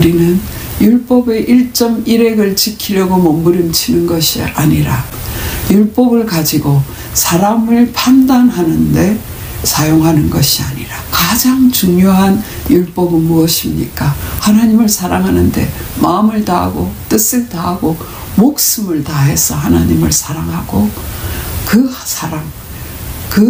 우리는 율법의 1.1획을 지키려고 몸부림치는 것이 아니라 율법을 가지고 사람을 판단하는데 사용하는 것이 아니라 가장 중요한 율법은 무엇입니까? 하나님을 사랑하는데 마음을 다하고 뜻을 다하고 목숨을 다해서 하나님을 사랑하고 그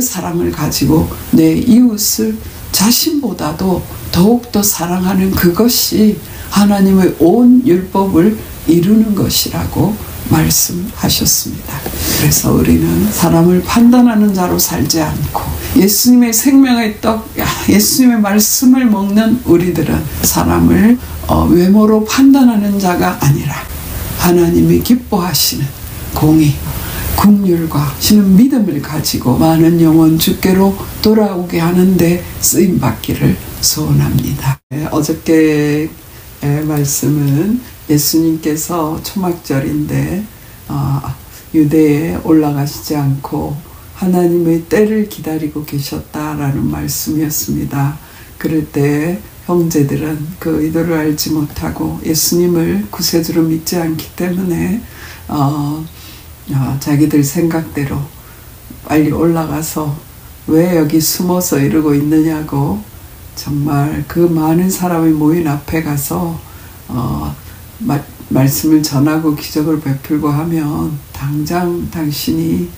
사랑을 가지고 내 이웃을 자신보다도 더욱더 사랑하는 그것이 하나님의 온 율법을 이루는 것이라고 말씀하셨습니다. 그래서 우리는 사람을 판단하는 자로 살지 않고 예수님의 생명의 떡, 예수님의 말씀을 먹는 우리들은 사람을 외모로 판단하는 자가 아니라 하나님이 기뻐하시는 공의, 긍휼과 주는 믿음을 가지고 많은 영혼 주께로 돌아오게 하는데 쓰임받기를 소원합니다. 어저께 말씀은 예수님께서 초막절인데 유대에 올라가시지 않고 하나님의 때를 기다리고 계셨다라는 말씀이었습니다. 그럴 때 형제들은 그 의도를 알지 못하고 예수님을 구세주로 믿지 않기 때문에 자기들 생각대로 빨리 올라가서 왜 여기 숨어서 이러고 있느냐고 정말 그 많은 사람이 모인 앞에 가서 말씀을 전하고 기적을 베풀고 하면 당장 당신이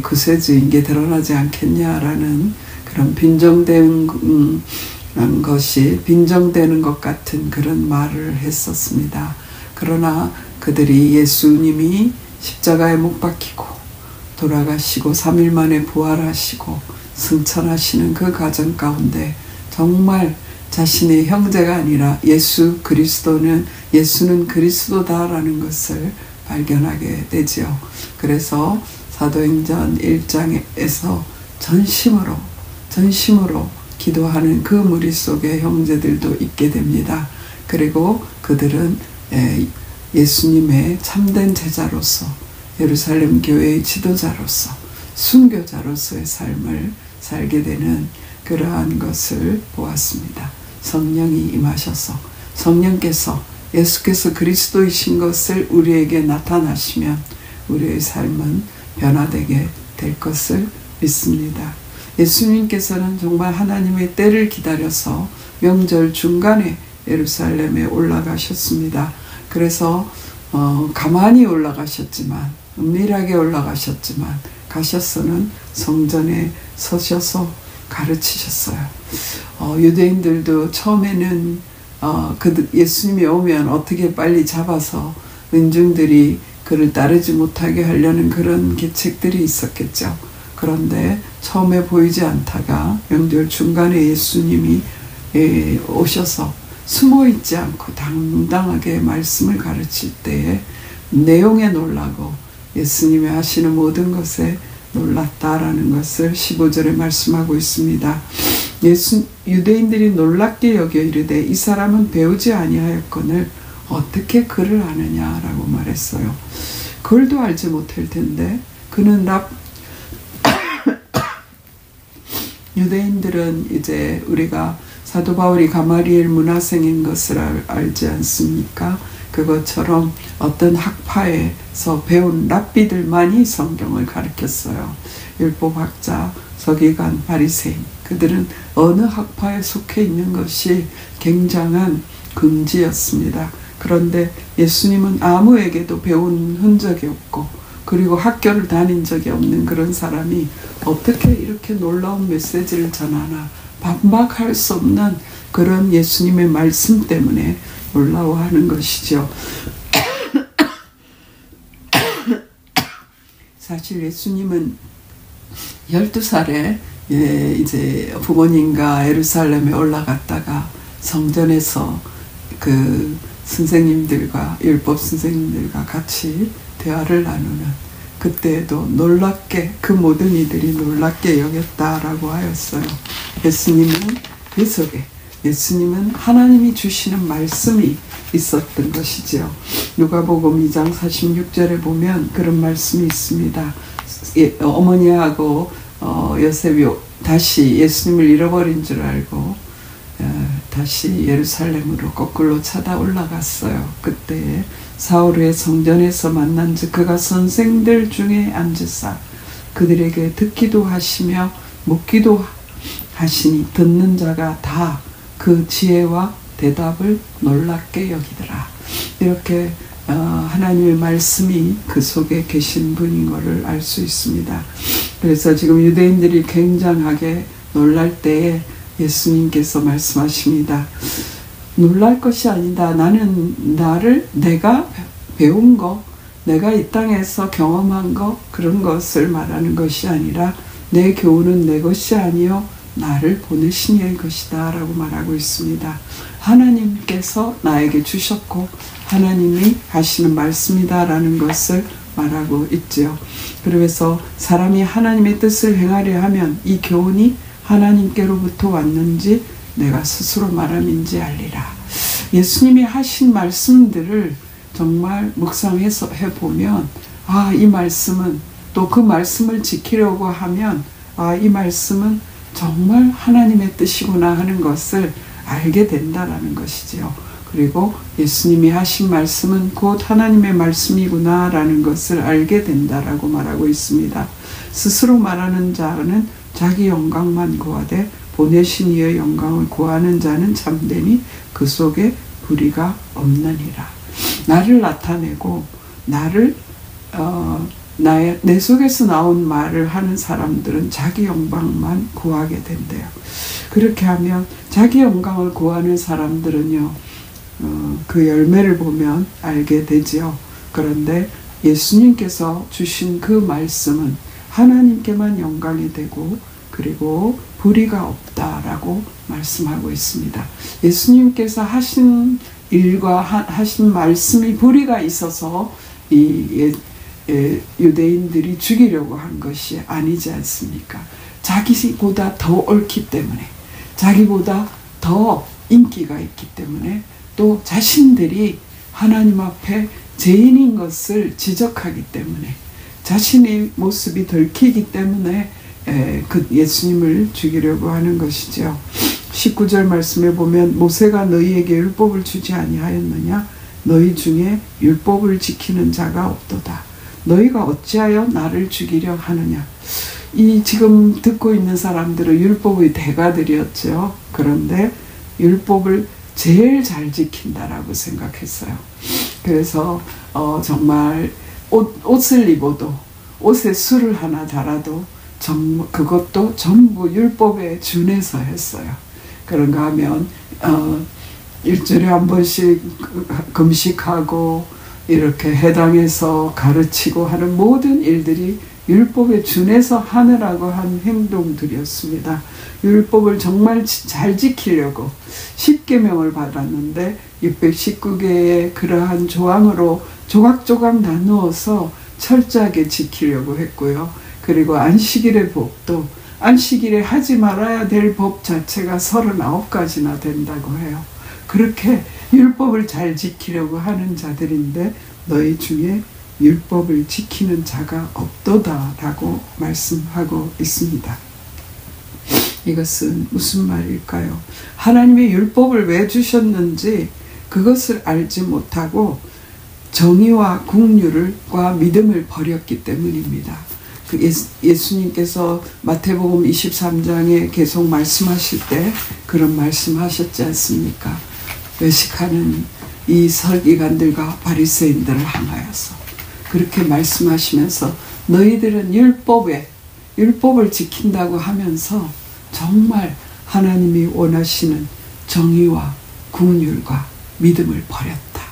구세주인 게 드러나지 않겠냐라는 그런 빈정되는 것 같은 그런 말을 했었습니다. 그러나 그들이 예수님이 십자가에 못 박히고 돌아가시고 3일 만에 부활하시고 승천하시는 그 과정 가운데 정말 자신의 형제가 아니라 예수는 그리스도다라는 것을 발견하게 되지요. 그래서 사도행전 1장에서 전심으로 기도하는 그 무리 속에 형제들도 있게 됩니다. 그리고 그들은 예수님의 참된 제자로서 예루살렘 교회의 지도자로서 순교자로서의 삶을 살게 되는 그러한 것을 보았습니다. 성령이 임하셔서 성령께서 예수께서 그리스도이신 것을 우리에게 나타나시면 우리의 삶은 변화되게 될 것을 믿습니다. 예수님께서는 정말 하나님의 때를 기다려서 명절 중간에 예루살렘에 올라가셨습니다. 그래서 가만히 올라가셨지만 은밀하게 올라가셨지만 가셔서는 성전에 서셔서 가르치셨어요. 유대인들도 처음에는 예수님이 오면 어떻게 빨리 잡아서 은중들이 그를 따르지 못하게 하려는 그런 계책들이 있었겠죠. 그런데 처음에 보이지 않다가 명절 중간에 예수님이 오셔서 숨어있지 않고 당당하게 말씀을 가르칠 때에 내용에 놀라고 예수님이 하시는 모든 것에 놀랐다라는 것을 15절에 말씀하고 있습니다. 유대인들이 놀랍게 여겨 이르되 이 사람은 배우지 아니하였거늘 어떻게 그를 아느냐라고 말했어요. 글도 알지 못할 텐데 그는 유대인들은 이제 우리가 사도 바울이 가마리엘 문화생인 것을 알지 않습니까? 그것처럼 어떤 학파에서 배운 랍비들만이 성경을 가르쳤어요. 율법학자, 서기관, 바리새인 그들은 어느 학파에 속해 있는 것이 굉장한 금지였습니다. 그런데 예수님은 아무에게도 배운 흔적이 없고 그리고 학교를 다닌 적이 없는 그런 사람이 어떻게 이렇게 놀라운 메시지를 전하나 반박할 수 없는 그런 예수님의 말씀 때문에 놀라워하는 것이죠. 사실 예수님은 12살에 이제 부모님과 예루살렘에 올라갔다가 성전에서 그 선생님들과 율법 선생님들과 같이 대화를 나누는 그때에도 놀랍게 그 모든 이들이 놀랍게 여겼다라고 하였어요. 예수님은 하나님이 주시는 말씀이 있었던 것이지요. 누가복음 2장 46절에 보면 그런 말씀이 있습니다. 어머니하고 요셉이 다시 예수님을 잃어버린 줄 알고 다시 예루살렘으로 거꾸로 찾아 올라갔어요. 그때 사울의 성전에서 만난즉 그가 선생들 중에 앉으사 그들에게 듣기도 하시며 묻기도 하시니 듣는 자가 다 그 지혜와 대답을 놀랍게 여기더라. 이렇게 하나님의 말씀이 그 속에 계신 분인 것을 알 수 있습니다. 그래서 지금 유대인들이 굉장하게 놀랄 때에 예수님께서 말씀하십니다. 놀랄 것이 아니다. 나는 내가 배운 거, 내가 이 땅에서 경험한 거, 그런 것을 말하는 것이 아니라 내 교훈은 내 것이 아니요 나를 보내신 이의 것이다 라고 말하고 있습니다. 하나님께서 나에게 주셨고 하나님이 하시는 말씀이다 라는 것을 말하고 있죠. 그래서 사람이 하나님의 뜻을 행하려 하면 이 교훈이 하나님께로부터 왔는지 내가 스스로 말함인지 알리라. 예수님이 하신 말씀들을 정말 묵상해서 해보면 이 말씀은 또 그 말씀을 지키려고 하면 이 말씀은 정말 하나님의 뜻이구나 하는 것을 알게 된다라는 것이지요. 그리고 예수님이 하신 말씀은 곧 하나님의 말씀이구나 라는 것을 알게 된다라고 말하고 있습니다. 스스로 말하는 자는 자기 영광만 구하되 보내신 이의 영광을 구하는 자는 참되니 그 속에 불의가 없느니라. 나를 나타내고 내 속에서 나온 말을 하는 사람들은 자기 영광만 구하게 된대요. 그렇게 하면 자기 영광을 구하는 사람들은요, 그 열매를 보면 알게 되지요. 그런데 예수님께서 주신 그 말씀은 하나님께만 영광이 되고 그리고 불의가 없다라고 말씀하고 있습니다. 예수님께서 하신 일과 하신 말씀이 불의가 있어서 유대인들이 죽이려고 한 것이 아니지 않습니까? 자기보다 더 옳기 때문에, 자기보다 더 인기가 있기 때문에, 또 자신들이 하나님 앞에 죄인인 것을 지적하기 때문에, 자신의 모습이 들키기 때문에 그 예수님을 죽이려고 하는 것이죠. 19절 말씀에 보면 모세가 너희에게 율법을 주지 아니하였느냐? 너희 중에 율법을 지키는 자가 없도다. 너희가 어찌하여 나를 죽이려 하느냐? 이 지금 듣고 있는 사람들은 율법의 대가들이었죠. 그런데 율법을 제일 잘 지킨다라고 생각했어요. 그래서 정말 옷을 입어도, 옷에 술을 하나 달아도 그것도 전부 율법에 준해서 했어요. 그런가 하면 일주일에 한 번씩 금식하고 이렇게 해당해서 가르치고 하는 모든 일들이 율법에 준해서 하느라고 한 행동들이었습니다. 율법을 정말 잘 지키려고 10계명을 받았는데 619개의 그러한 조항으로 조각조각 나누어서 철저하게 지키려고 했고요. 그리고 안식일의 법도 안식일에 하지 말아야 될 법 자체가 39가지나 된다고 해요. 그렇게 율법을 잘 지키려고 하는 자들인데 너희 중에 율법을 지키는 자가 없도다라고 말씀하고 있습니다. 이것은 무슨 말일까요? 하나님의 율법을 왜 주셨는지 그것을 알지 못하고 정의와 국률과 믿음을 버렸기 때문입니다. 예수님께서 마태복음 23장에 계속 말씀하실 때 그런 말씀하셨지 않습니까? 외식하는 이 서기관들과 바리새인들을 향하여서 그렇게 말씀하시면서 너희들은 율법을 지킨다고 하면서 정말 하나님이 원하시는 정의와 국률과 믿음을 버렸다.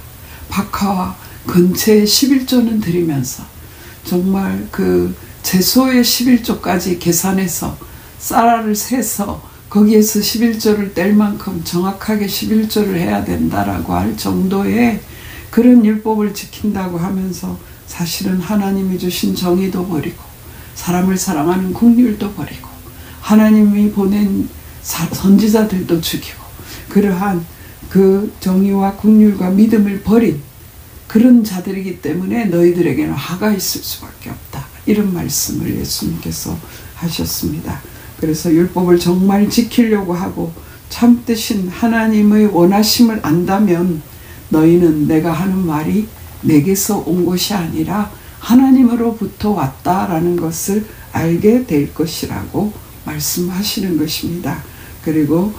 박하와 근체의 11조는 드리면서 정말 그 제소의 11조까지 계산해서 쌀알을 세서 거기에서 11조를 뗄 만큼 정확하게 11조를 해야 된다라고 할 정도의 그런 율법을 지킨다고 하면서 사실은 하나님이 주신 정의도 버리고 사람을 사랑하는 국률도 버리고 하나님이 보낸 선지자들도 죽이고 그러한 그 정의와 국률과 믿음을 버린 그런 자들이기 때문에 너희들에게는 화가 있을 수밖에 없다. 이런 말씀을 예수님께서 하셨습니다. 그래서 율법을 정말 지키려고 하고 참되신 하나님의 원하심을 안다면 너희는 내가 하는 말이 내게서 온 것이 아니라 하나님으로부터 왔다라는 것을 알게 될 것이라고 말씀하시는 것입니다. 그리고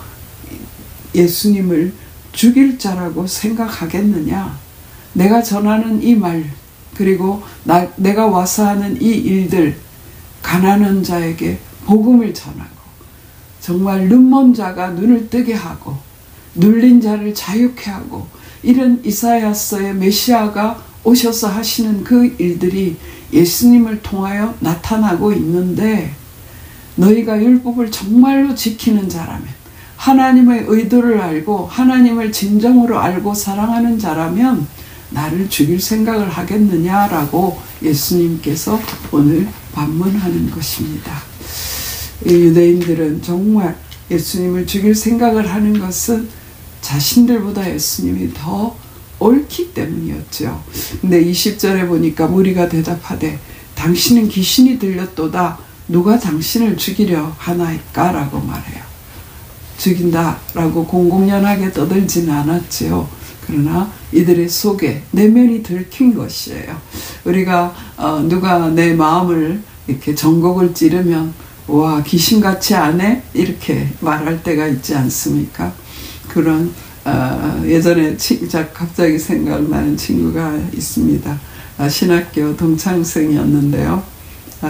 예수님을 죽일 자라고 생각하겠느냐? 내가 전하는 이 말, 그리고 내가 와서 하는 이 일들, 가난한 자에게 복음을 전하고 정말 눈먼 자가 눈을 뜨게 하고 눌린 자를 자유케 하고 이런 이사야서의 메시아가 오셔서 하시는 그 일들이 예수님을 통하여 나타나고 있는데, 너희가 율법을 정말로 지키는 자라면, 하나님의 의도를 알고 하나님을 진정으로 알고 사랑하는 자라면 나를 죽일 생각을 하겠느냐라고 예수님께서 오늘 반문하는 것입니다. 유대인들은 정말 예수님을 죽일 생각을 하는 것은 자신들보다 예수님이 더 옳기 때문이었죠. 근데 20절에 보니까 무리가 대답하되 당신은 귀신이 들렸도다. 누가 당신을 죽이려 하나이까? 라고 말해요. 죽인다라고 공공연하게 떠들지는 않았지요. 그러나 이들의 속에 내면이 들킨 것이에요. 우리가 누가 내 마음을 이렇게 전곡을 찌르면 와, 귀신같이 안 해? 이렇게 말할 때가 있지 않습니까? 그런 예전에 갑자기 생각나는 친구가 있습니다. 신학교 동창생이었는데요.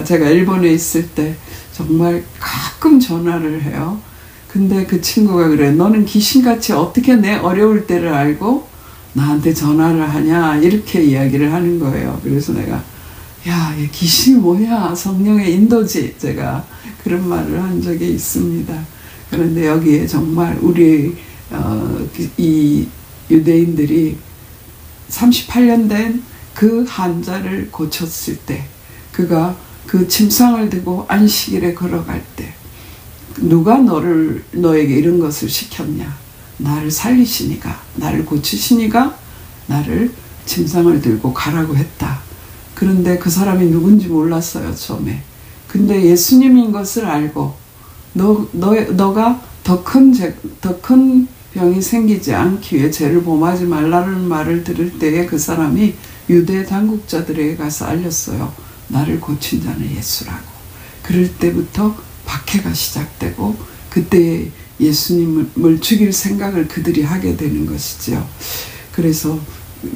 제가 일본에 있을 때 정말 가끔 전화를 해요. 근데 그 친구가 그래, 너는 귀신같이 어떻게 내 어려울 때를 알고 나한테 전화를 하냐, 이렇게 이야기를 하는 거예요. 그래서 내가 야, 귀신이 뭐야, 성령의 인도지, 제가 그런 말을 한 적이 있습니다. 그런데 여기에 정말 우리 이 유대인들이 38년 된 그 환자를 고쳤을 때, 그가 그 침상을 들고 안식일에 걸어갈 때 누가 너에게 이런 것을 시켰냐? 나를 살리시니가, 나를 고치시니가 나를 침상을 들고 가라고 했다. 그런데 그 사람이 누군지 몰랐어요, 처음에. 근데 예수님인 것을 알고 너가 더 큰 병이 생기지 않기 위해 죄를 범하지 말라는 말을 들을 때에 그 사람이 유대 당국자들에게 가서 알렸어요. 나를 고친 자는 예수라고. 그럴 때부터 박해가 시작되고 그때 예수님을 죽일 생각을 그들이 하게 되는 것이죠. 그래서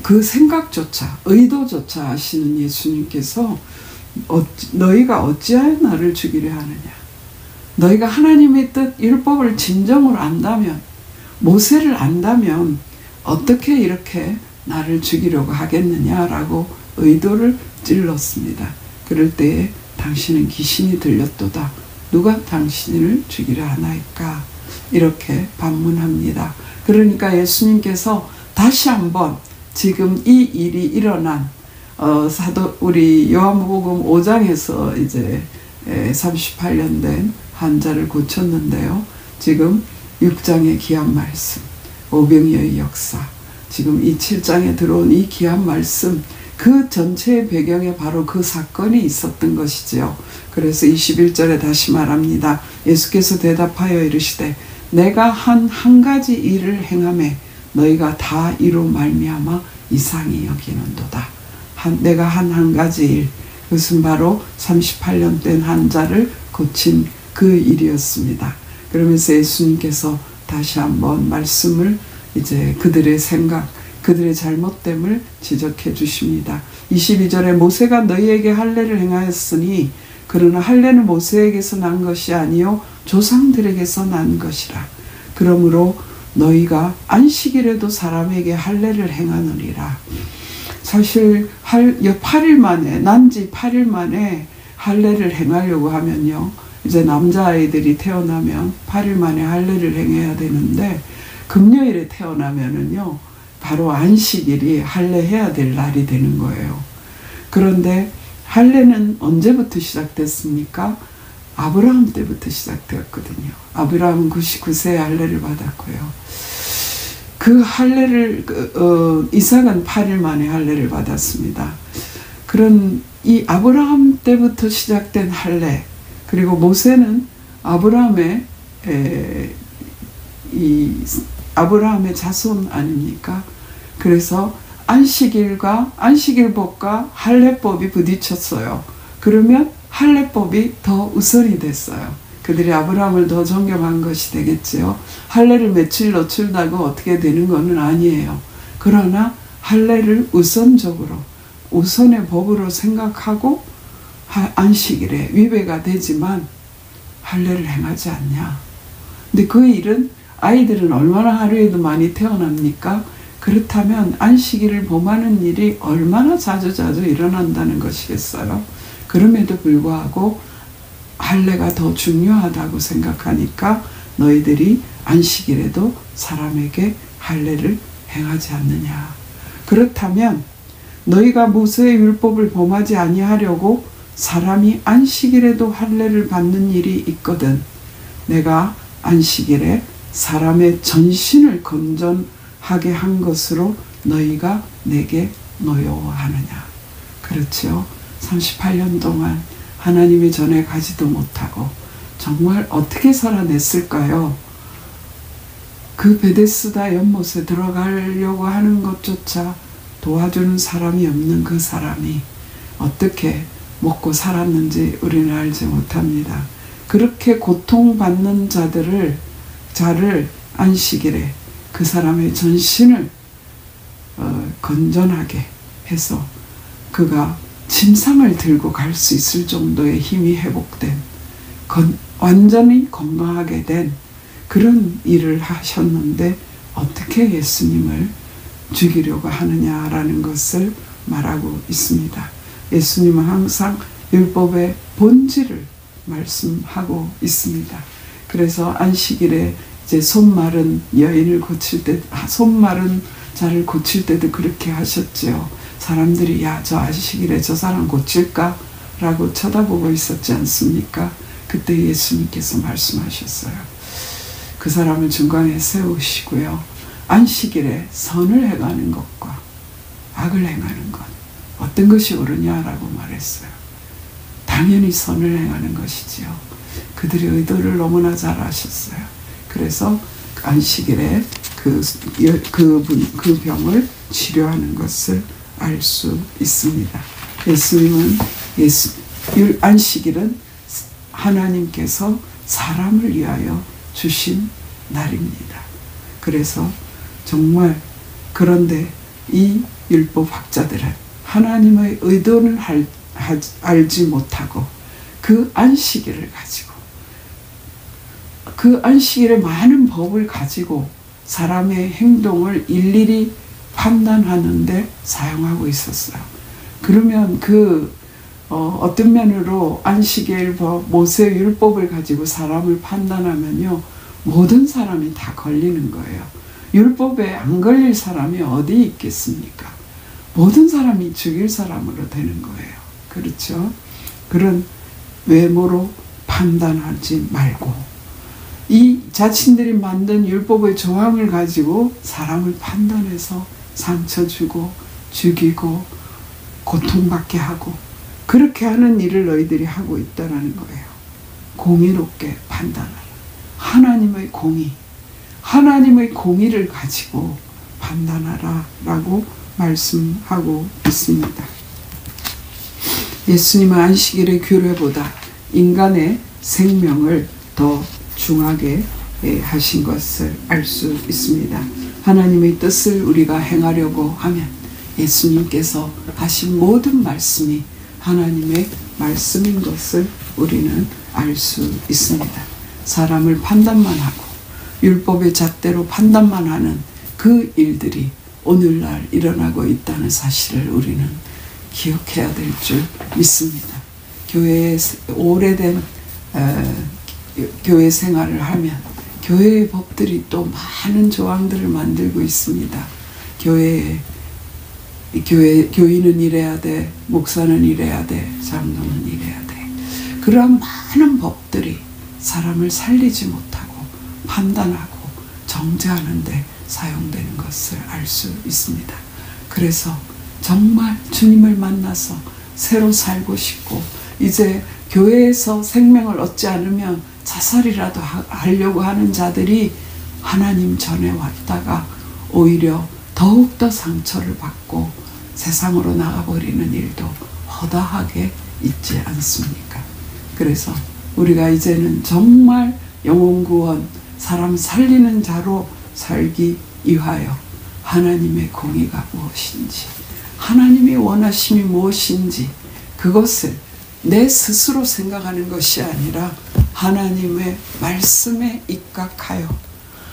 그 생각조차, 의도조차 아시는 예수님께서 너희가 어찌하여 나를 죽이려 하느냐? 너희가 하나님의 뜻, 율법을 진정으로 안다면, 모세를 안다면 어떻게 이렇게 나를 죽이려고 하겠느냐라고 의도를 찔렀습니다. 그럴 때에 당신은 귀신이 들렸도다. 누가 당신을 죽이려 하나이까? 이렇게 반문합니다. 그러니까 예수님께서 다시 한번 지금 이 일이 일어난 우리 요한복음 5장에서 이제 38년 된 환자를 고쳤는데요. 지금 6장의 귀한 말씀, 오병이어의 역사, 지금 이 7장에 들어온 이 귀한 말씀, 그 전체의 배경에 바로 그 사건이 있었던 것이지요. 그래서 21절에 다시 말합니다. 예수께서 대답하여 이르시되 내가 한 가지 일을 행하매 너희가 다 이로 말미암아 이상히 여기는도다. 내가 한 가지 일, 그것은 바로 38년 된 환자를 고친 그 일이었습니다. 그러면서 예수님께서 다시 한번 말씀을 이제 그들의 생각, 그들의 잘못됨을 지적해 주십니다. 22절에 모세가 너희에게 할례를 행하였으니 그러나 할례는 모세에게서 난 것이 아니요 조상들에게서 난 것이라. 그러므로 너희가 안식일에도 사람에게 할례를 행하느니라. 사실 8일 만에, 난지 8일 만에 할례를 행하려고 하면요, 이제 남자아이들이 태어나면 8일 만에 할례를 행해야 되는데 금요일에 태어나면은요 바로 안식일이 할례해야 될 날이 되는 거예요. 그런데 할례는 언제부터 시작됐습니까? 아브라함 때부터 시작되었거든요. 아브라함은 99세에 할례를 받았고요. 그 할례를 이삭은 8일 만에 할례를 받았습니다. 그런 이 아브라함 때부터 시작된 할례, 그리고 모세는 아브라함의 이 아브라함의 자손 아닙니까? 그래서 안식일법과 할례법이 부딪혔어요. 그러면 할례법이 더 우선이 됐어요. 그들이 아브라함을 더 존경한 것이 되겠지요. 할례를 며칠 놓친다고 어떻게 되는 것은 아니에요. 그러나 할례를 우선의 법으로 생각하고 안식일에 위배가 되지만 할례를 행하지 않냐. 근데 그 일은 아이들은 얼마나 하루에도 많이 태어납니까? 그렇다면 안식일을 범하는 일이 얼마나 자주 일어난다는 것이겠어요. 그럼에도 불구하고 할례가 더 중요하다고 생각하니까 너희들이 안식일에도 사람에게 할례를 행하지 않느냐. 그렇다면 너희가 모세의 율법을 범하지 아니하려고 사람이 안식일에도 할례를 받는 일이 있거든 내가 안식일에 사람의 전신을 건전하게 한 것으로 너희가 내게 노여워하느냐. 그렇죠. 38년 동안 하나님의 전에 가지도 못하고 정말 어떻게 살아냈을까요? 그 베데스다 연못에 들어가려고 하는 것조차 도와주는 사람이 없는 그 사람이 어떻게 먹고 살았는지 우리는 알지 못합니다. 그렇게 고통받는 자를 안식일에 그 사람의 전신을 건전하게 해서 그가 침상을 들고 갈 수 있을 정도의 힘이 회복된 완전히 건강하게 된 그런 일을 하셨는데 어떻게 예수님을 죽이려고 하느냐라는 것을 말하고 있습니다. 예수님은 항상 율법의 본질을 말씀하고 있습니다. 그래서 안식일에 이제 손 마른 여인을 고칠 때, 손 마른 자를 고칠 때도 그렇게 하셨죠. 사람들이 야, 저 안식일에 저 사람 고칠까? 라고 쳐다보고 있었지 않습니까? 그때 예수님께서 말씀하셨어요. 그 사람을 중간에 세우시고요. 안식일에 선을 행하는 것과 악을 행하는 것 어떤 것이 옳으냐라고 말했어요. 당연히 선을 행하는 것이지요. 그들의 의도를 너무나 잘 아셨어요. 그래서 안식일에 그 병을 치료하는 것을 알 수 있습니다. 예수님은 안식일은 하나님께서 사람을 위하여 주신 날입니다. 그래서 정말 그런데 이 율법학자들은 하나님의 의도를 알지 못하고 그 안식일을 가지고 그 안식일의 많은 법을 가지고 사람의 행동을 일일이 판단하는데 사용하고 있었어요. 그러면 어떤 면으로 안식일 법, 모세 율법을 가지고 사람을 판단하면요, 모든 사람이 다 걸리는 거예요. 율법에 안 걸릴 사람이 어디 있겠습니까? 모든 사람이 죽일 사람으로 되는 거예요. 그렇죠? 그런 외모로 판단하지 말고 이 자신들이 만든 율법의 조항을 가지고 사람을 판단해서 상처 주고 죽이고 고통받게 하고 그렇게 하는 일을 너희들이 하고 있다는 거예요. 공의롭게 판단하라. 하나님의 공의, 하나님의 공의를 가지고 판단하라 라고 말씀하고 있습니다. 예수님은 안식일의 규례보다 인간의 생명을 더 중하게 하신 것을 알 수 있습니다. 하나님의 뜻을 우리가 행하려고 하면 예수님께서 하신 모든 말씀이 하나님의 말씀인 것을 우리는 알 수 있습니다. 사람을 판단만 하고 율법의 잣대로 판단만 하는 그 일들이 오늘날 일어나고 있다는 사실을 우리는 기억해야 될 줄 믿습니다. 교회에 오래된 교회 생활을 하면 교회의 법들이 또 많은 조항들을 만들고 있습니다. 교인은 이래야 돼, 목사는 이래야 돼, 장로는 이래야 돼. 그런 많은 법들이 사람을 살리지 못하고 판단하고 정죄하는 데 사용되는 것을 알 수 있습니다. 그래서 정말 주님을 만나서 새로 살고 싶고 이제 교회에서 생명을 얻지 않으면 자살이라도 하려고 하는 자들이 하나님 전에 왔다가 오히려 더욱더 상처를 받고 세상으로 나가버리는 일도 허다하게 있지 않습니까? 그래서 우리가 이제는 정말 영혼구원, 사람 살리는 자로 살기 위하여 하나님의 공의가 무엇인지, 하나님의 원하심이 무엇인지, 그것을 내 스스로 생각하는 것이 아니라 하나님의 말씀에 입각하여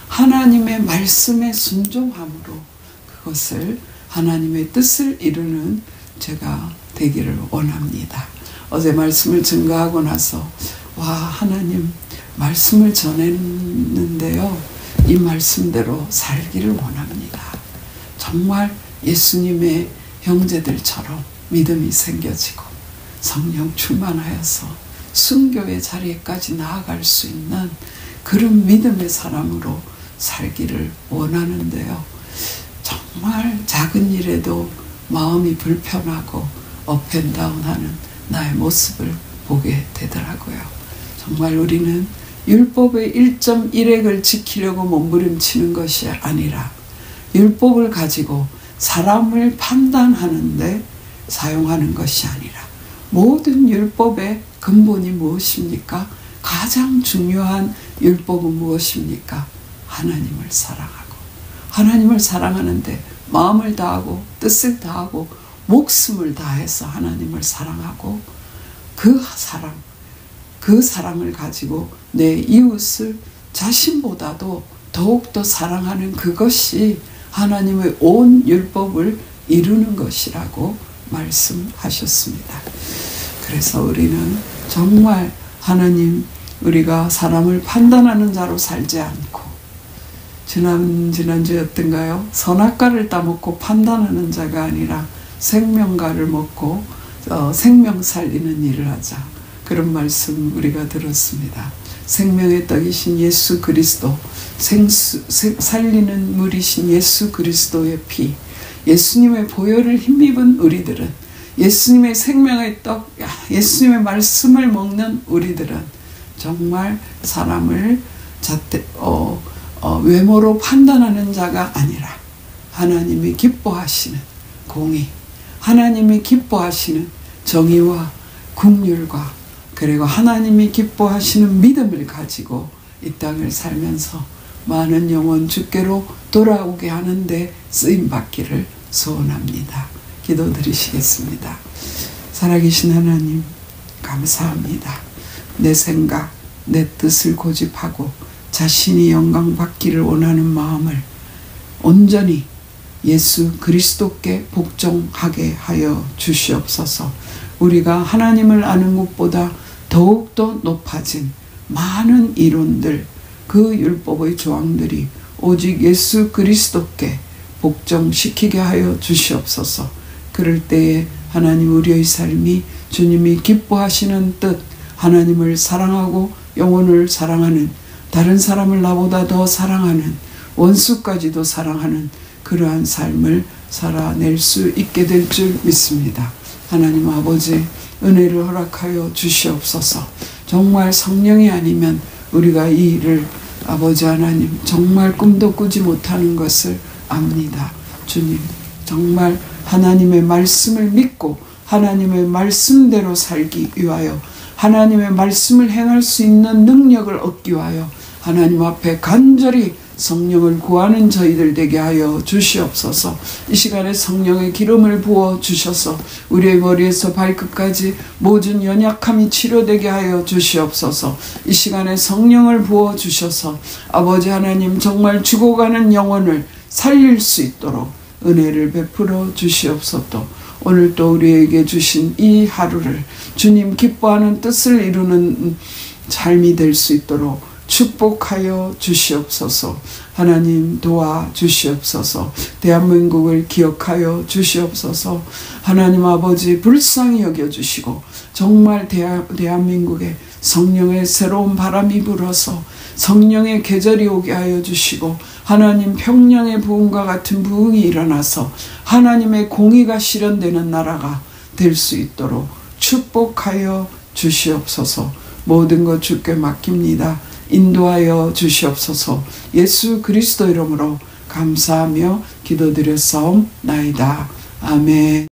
하나님의 말씀에 순종함으로 그것을 하나님의 뜻을 이루는 제가 되기를 원합니다. 어제 말씀을 증거하고 나서 와, 하나님 말씀을 전했는데요, 이 말씀대로 살기를 원합니다. 정말 예수님의 형제들처럼 믿음이 생겨지고 성령 충만하여서 순교의 자리에까지 나아갈 수 있는 그런 믿음의 사람으로 살기를 원하는데요, 정말 작은 일에도 마음이 불편하고 업앤다운하는 나의 모습을 보게 되더라고요. 정말 우리는 율법의 1.1획을 지키려고 몸부림치는 것이 아니라 율법을 가지고 사람을 판단하는데 사용하는 것이 아니라 모든 율법의 근본이 무엇입니까? 가장 중요한 율법은 무엇입니까? 하나님을 사랑하고, 하나님을 사랑하는데 마음을 다하고 뜻을 다하고 목숨을 다해서 하나님을 사랑하고 그 사랑을 가지고 내 이웃을 자신보다도 더욱더 사랑하는 그것이 하나님의 온 율법을 이루는 것이라고 말씀하셨습니다. 그래서 우리는 정말 하나님, 우리가 사람을 판단하는 자로 살지 않고, 지난주였던가요? 선악과를 따먹고 판단하는 자가 아니라 생명과를 먹고 생명 살리는 일을 하자. 그런 말씀 우리가 들었습니다. 생명의 떡이신 예수 그리스도, 살리는 물이신 예수 그리스도의 피, 예수님의 보혈을 힘입은 우리들은, 예수님의 생명의 떡, 예수님의 말씀을 먹는 우리들은 정말 사람을 외모로 판단하는 자가 아니라 하나님이 기뻐하시는 공의, 하나님이 기뻐하시는 정의와 긍휼과 그리고 하나님이 기뻐하시는 믿음을 가지고 이 땅을 살면서 많은 영혼 주께로 돌아오게 하는데 쓰임받기를 소원합니다. 기도드리시겠습니다. 살아계신 하나님, 감사합니다. 내 생각, 내 뜻을 고집하고 자신이 영광 받기를 원하는 마음을 온전히 예수 그리스도께 복종하게 하여 주시옵소서. 우리가 하나님을 아는 것보다 더욱더 높아진 많은 이론들, 그 율법의 조항들이 오직 예수 그리스도께 복종시키게 하여 주시옵소서. 그럴 때에 하나님, 우리의 삶이 주님이 기뻐하시는 뜻, 하나님을 사랑하고 영혼을 사랑하는, 다른 사람을 나보다 더 사랑하는, 원수까지도 사랑하는 그러한 삶을 살아낼 수 있게 될 줄 믿습니다. 하나님 아버지, 은혜를 허락하여 주시옵소서. 정말 성령이 아니면 우리가 이 일을, 아버지 하나님, 정말 꿈도 꾸지 못하는 것을 압니다. 주님, 정말 하나님의 말씀을 믿고 하나님의 말씀대로 살기 위하여, 하나님의 말씀을 행할 수 있는 능력을 얻기 위하여 하나님 앞에 간절히 성령을 구하는 저희들 되게 하여 주시옵소서. 이 시간에 성령의 기름을 부어 주셔서 우리의 머리에서 발끝까지 모든 연약함이 치료되게 하여 주시옵소서. 이 시간에 성령을 부어 주셔서 아버지 하나님, 정말 죽어가는 영혼을 살릴 수 있도록 은혜를 베풀어 주시옵소서. 오늘 또 우리에게 주신 이 하루를 주님 기뻐하는 뜻을 이루는 삶이 될 수 있도록 축복하여 주시옵소서. 하나님 도와 주시옵소서. 대한민국을 기억하여 주시옵소서. 하나님 아버지, 불쌍히 여겨주시고 정말 대한민국에 성령의 새로운 바람이 불어서 성령의 계절이 오게 하여 주시고, 하나님 평양의 부흥과 같은 부흥이 일어나서 하나님의 공의가 실현되는 나라가 될 수 있도록 축복하여 주시옵소서. 모든 것 주께 맡깁니다. 인도하여 주시옵소서. 예수 그리스도 이름으로 감사하며 기도드렸사옵나이다. 아멘.